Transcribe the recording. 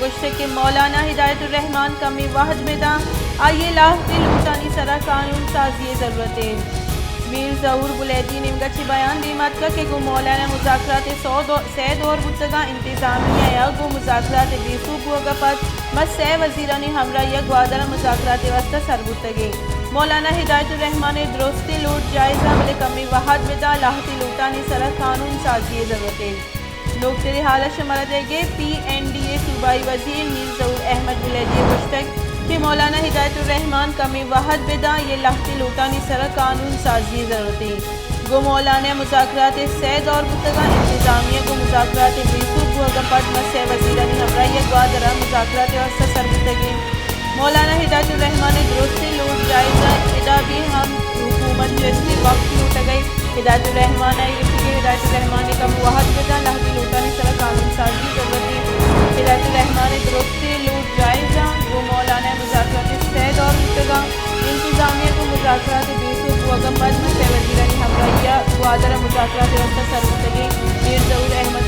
گوشت کہ مولانا ہدایت الرحمان کمی واحد بدا آئیے لاحقی لوٹانی سرا قانون سازی ضرورت ہے۔ میر ظہور بلیدی نے گچھی بیان دیمت کا کہ گو مولانا مذاکرات سی دور بودتگا انتظامیہ یا گو مذاکرات بیسوب ہوگا پت مس سی وزیرانی ہمراہ یا گوادر مذاکرات واسطہ سر بودتگے مولانا ہدایت الرحمان درستی لوٹ جائزہ ملے کمی واحد بدا لاحقی لوٹانی سرا قانون سازی ضرورت ہے۔ نوکتری حالت شمارہ دے گے PNDA صوبائی وزیر میر ظہور احمد بلیدی گشتگ کہ مولانا ہدایت الرحمان کمی واحد بدا یہ لاحقی لوٹانی سرا قانون سازی ضرورت ہے۔ گو مولانا مذاکرات سی دور بودتگا انتظامیہ کو مذاکرات بیسوب ہوگا پت مس سی وزیرانی ہمراہ یا گوادر مذاکرات واسطہ سر بودتگے مولانا ہدایت الرحمان درستی لوٹ جائزہ ادا بھی ہم حکومت جیسے وقت لوٹا گئی ہدایت الرحمان آئی کہ ہدایت الرحمان کا واحد بدا لاحقی لوٹانی سرا قانون سازی ضرورت ہے۔ ہدایت الرحمان درستی لوٹ جائزہ وہ مولانا مذاکرات سی دور بودتگا انتظامیہ کو مذاکرات بیسوب ہوگا پت مس سی وزیرانی ہمراہ یا گوادر مذاکرات واسطہ سر بودتگے میر ظہور احمد